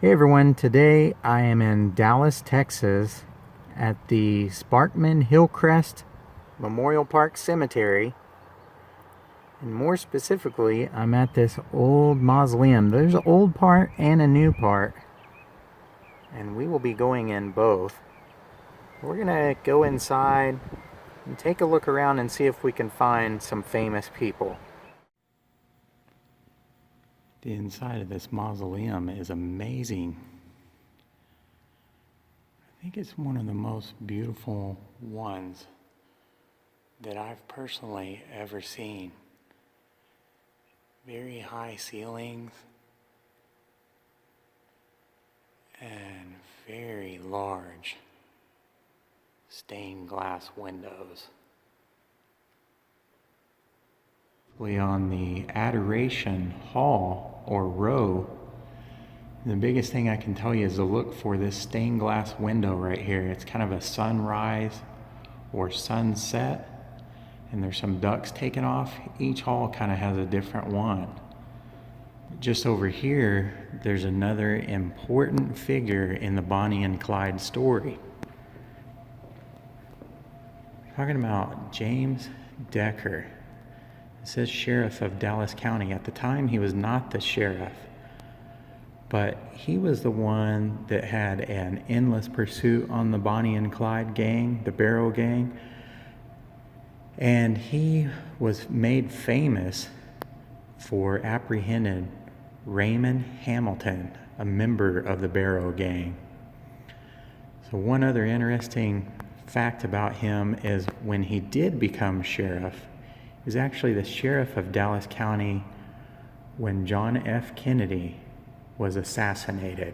Hey everyone, today I am in Dallas, Texas at the Sparkman Hillcrest Memorial Park Cemetery. And more specifically, I'm at this old mausoleum. There's an old part and a new part. And we will be going in both. We're gonna go inside and take a look around and see if we can find some famous people. The inside of this mausoleum is amazing. I think it's one of the most beautiful ones that I've personally ever seen. Very high ceilings and very large stained glass windows. On the Adoration Hall or row, the biggest thing I can tell you is to look for this stained glass window right here. It's kind of a sunrise or sunset, and there's some ducks taken off. Each hall kind of has a different one. Just over here, there's another important figure in the Bonnie and Clyde story. We're talking about James Decker. It says sheriff of Dallas County. At the time, he was not the sheriff, but he was the one that had an endless pursuit on the Bonnie and Clyde gang, the Barrow gang, and he was made famous for apprehending Raymond Hamilton, a member of the Barrow gang. So one other interesting fact about him is when he did become sheriff, he was actually the sheriff of Dallas County when John F. Kennedy was assassinated.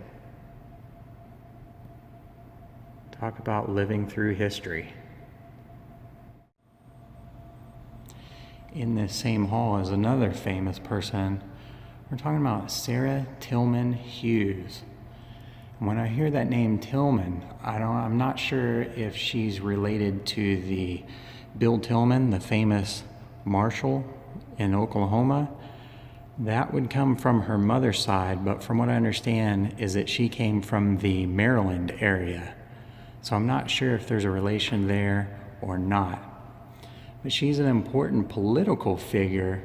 Talk about living through history. In this same hall is another famous person. We're talking about Sarah Tillman Hughes. And when I hear that name Tillman, I'm not sure if she's related to the Bill Tillman, the famous marshal in Oklahoma. That would come from her mother's side, but from what I understand is that she came from the Maryland area. So I'm not sure if there's a relation there or not. But she's an important political figure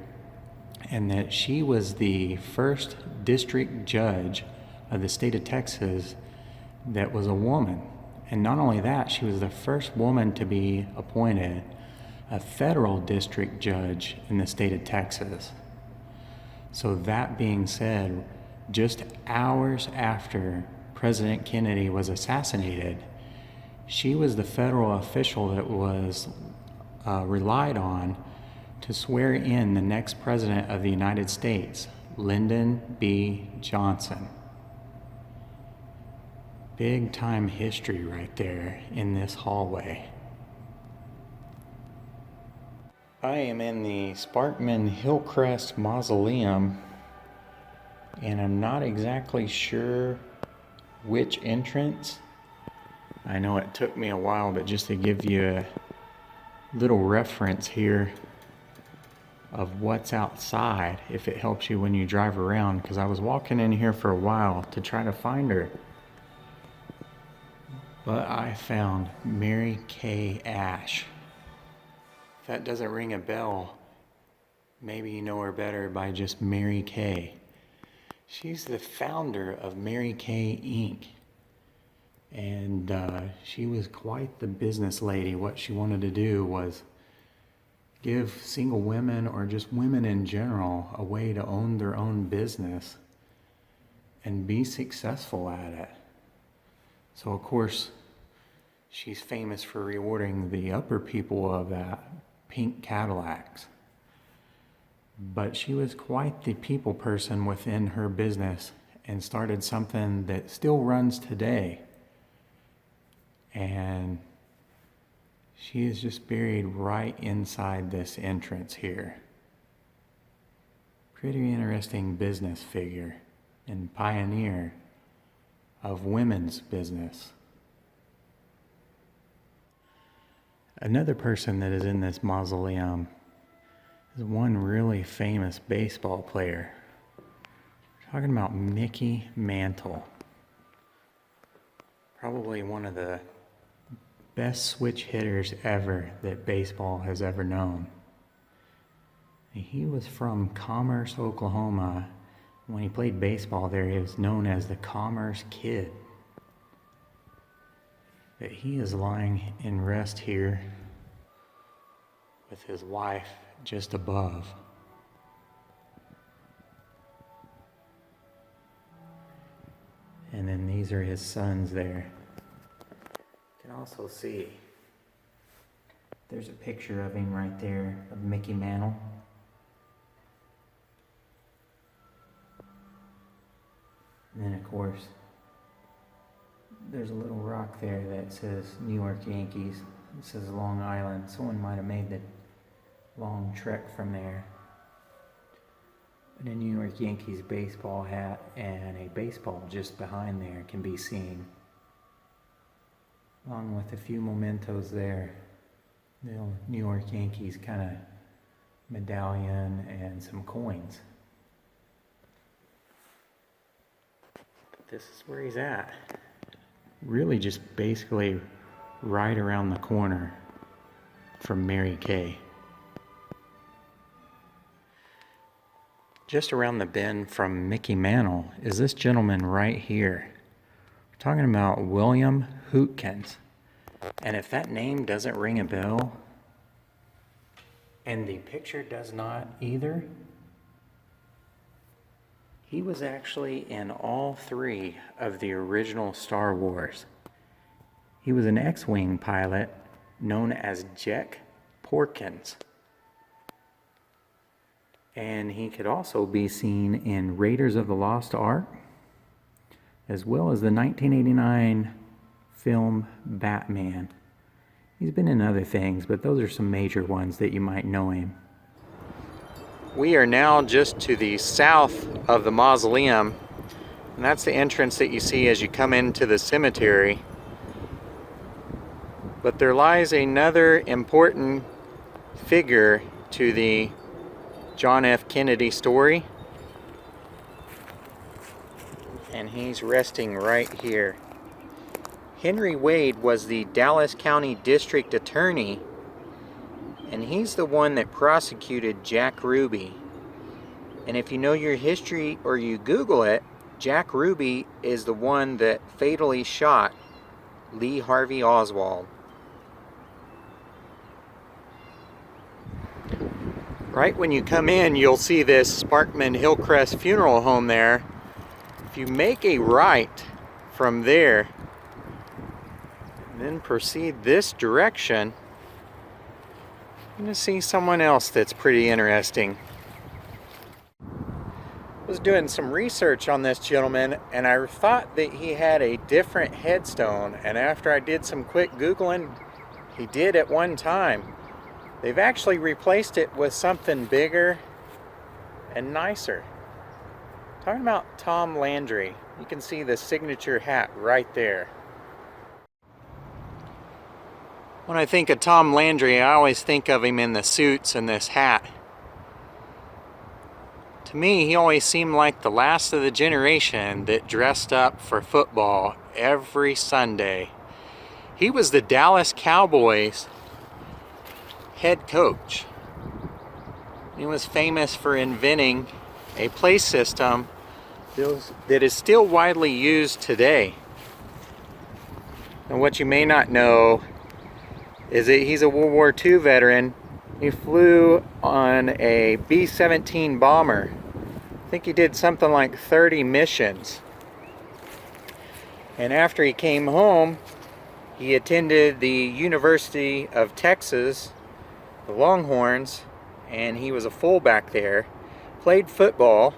in that she was the first district judge of the state of Texas that was a woman. And not only that, she was the first woman to be appointed a federal district judge in the state of Texas. So that being said, just hours after President Kennedy was assassinated, she was the federal official that was relied on to swear in the next president of the United States, Lyndon B. Johnson. Big time history right there in this hallway. I am in the Sparkman Hillcrest Mausoleum, and I'm not exactly sure which entrance. I know it took me a while, but just to give you a little reference here of what's outside, if it helps you when you drive around, because I was walking in here for a while to try to find her. But I found Mary Kay Ash. If that doesn't ring a bell, maybe you know her better by just Mary Kay. She's the founder of Mary Kay Inc. And she was quite the business lady. What she wanted to do was give single women or just women in general a way to own their own business and be successful at it. So of course, she's famous for rewarding the upper people of that pink Cadillacs. But she was quite the people person within her business and started something that still runs today. And she is just buried right inside this entrance here. Pretty interesting business figure and pioneer of women's business. Another person that is in this mausoleum is one really famous baseball player. We're talking about Mickey Mantle. Probably one of the best switch hitters ever that baseball has ever known. He was from Commerce, Oklahoma. When he played baseball there, he was known as the Commerce Kid. But he is lying in rest here with his wife just above. And then these are his sons there. You can also see there's a picture of him right there, of Mickey Mantle. And then of course, there's a little rock there that says New York Yankees. It says Long Island. Someone might have made the long trek from there. But a New York Yankees baseball hat and a baseball just behind there can be seen, along with a few mementos there. The New York Yankees kind of medallion and some coins. But this is where he's at. Really just basically right around the corner from Mary Kay. Just around the bend from Mickey Mantle is this gentleman right here. We're talking about William Hootkins. And if that name doesn't ring a bell, and the picture does not either, he was actually in all three of the original Star Wars. He was an X-Wing pilot known as Jack Porkins. And he could also be seen in Raiders of the Lost Ark, as well as the 1989 film Batman. He's been in other things, but those are some major ones that you might know him. We are now just to the south of the Mausoleum, and that's the entrance that you see as you come into the cemetery. But there lies another important figure to the John F. Kennedy story, and he's resting right here. Henry Wade was the Dallas County District Attorney, and he's the one that prosecuted Jack Ruby. And if you know your history or you Google it, Jack Ruby is the one that fatally shot Lee Harvey Oswald. Right when you come in, you'll see this Sparkman Hillcrest funeral home there. If you make a right from there, and then proceed this direction, you're going to see someone else that's pretty interesting. I was doing some research on this gentleman, and I thought that he had a different headstone, and after I did some quick Googling, he did at one time. They've actually replaced it with something bigger and nicer. Talking about Tom Landry, you can see the signature hat right there. When I think of Tom Landry, I always think of him in the suits and this hat. To me, he always seemed like the last of the generation that dressed up for football every Sunday. He was the Dallas Cowboys head coach. He was famous for inventing a play system that is still widely used today. And what you may not know is that he's a World War II veteran. He flew on a B-17 bomber. I think he did something like 30 missions. And after he came home, he attended the University of Texas, the Longhorns, and he was a fullback there, played football,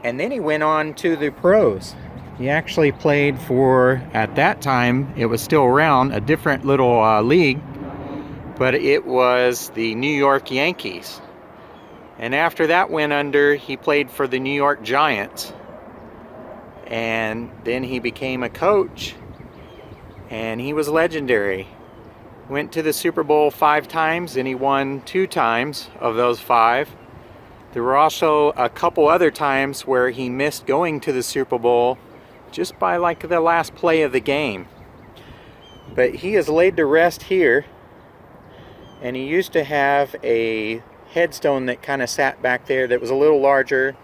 and then he went on to the pros. He actually played for, at that time, it was still around, a different little league, but it was the New York Yankees. And after that went under, he played for the New York Giants. And then he became a coach, and he was legendary. Went to the Super Bowl 5 times, and he won 2 times of those 5. There were also a couple other times where he missed going to the Super Bowl just by like the last play of the game. But he is laid to rest here, and he used to have a headstone that kind of sat back there that was a little larger.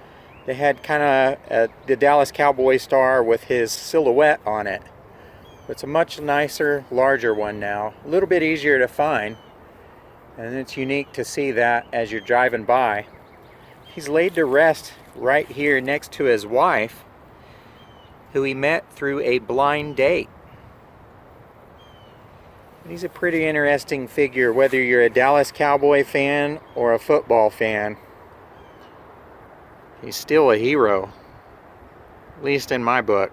They had kind of the Dallas Cowboy star with his silhouette on it. It's a much nicer, larger one now. A little bit easier to find. And it's unique to see that as you're driving by. He's laid to rest right here next to his wife, who he met through a blind date. He's a pretty interesting figure, whether you're a Dallas Cowboy fan or a football fan. He's still a hero, at least in my book.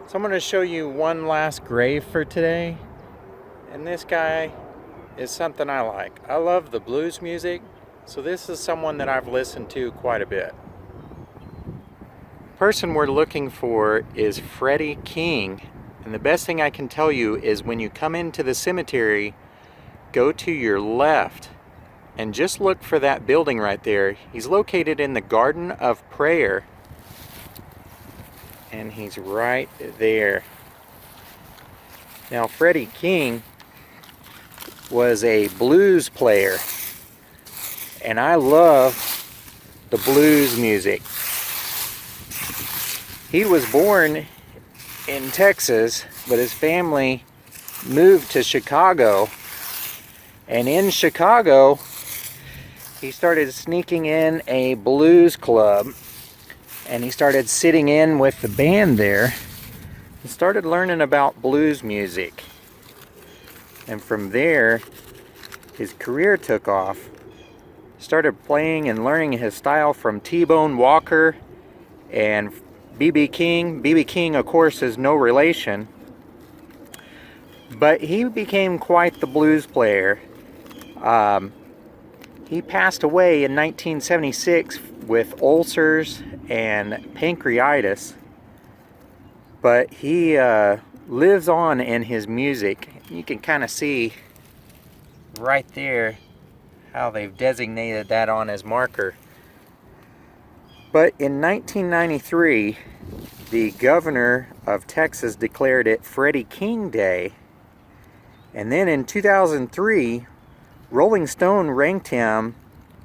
So I'm going to show you one last grave for today. And this guy is something I like. I love the blues music, so this is someone that I've listened to quite a bit. The person we're looking for is Freddie King. And the best thing I can tell you is when you come into the cemetery, go to your left and just look for that building right there. He's located in the Garden of Prayer. And he's right there. Now, Freddie King was a blues player, and I love the blues music. He was born in Texas, but his family moved to Chicago, and in Chicago he started sneaking in a blues club. And he started sitting in with the band there and started learning about blues music. And from there, his career took off. Started playing and learning his style from T-Bone Walker and B.B. King. B.B. King, of course, is no relation. But he became quite the blues player. He passed away in 1976 with ulcers and pancreatitis, but he lives on in his music. You can kind of see right there how they've designated that on his marker. But in 1993, the governor of Texas declared it Freddie King Day, and then in 2003, Rolling Stone ranked him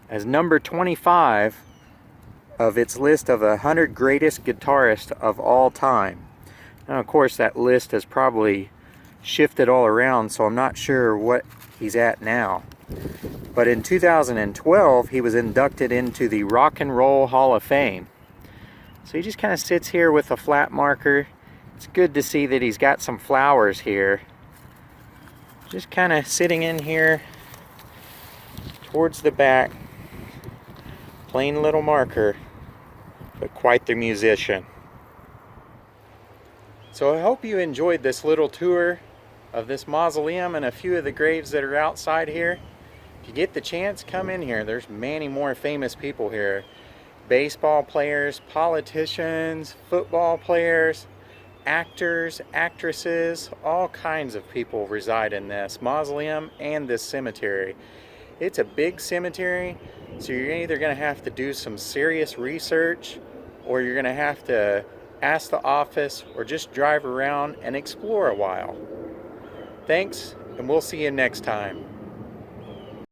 as number 25 of its list of 100 greatest guitarists of all time. Now, of course, that list has probably shifted all around, so I'm not sure what he's at now. But in 2012, he was inducted into the Rock and Roll Hall of Fame. So he just kind of sits here with a flat marker. It's good to see that he's got some flowers here. Just kind of sitting in here towards the back, plain little marker, but quite the musician. So I hope you enjoyed this little tour of this mausoleum and a few of the graves that are outside here. If you get the chance, come in here. There's many more famous people here. Baseball players, politicians, football players, actors, actresses, all kinds of people reside in this mausoleum and this cemetery. It's a big cemetery, so you're either going to have to do some serious research, or you're going to have to ask the office, or just drive around and explore a while. Thanks, and we'll see you next time.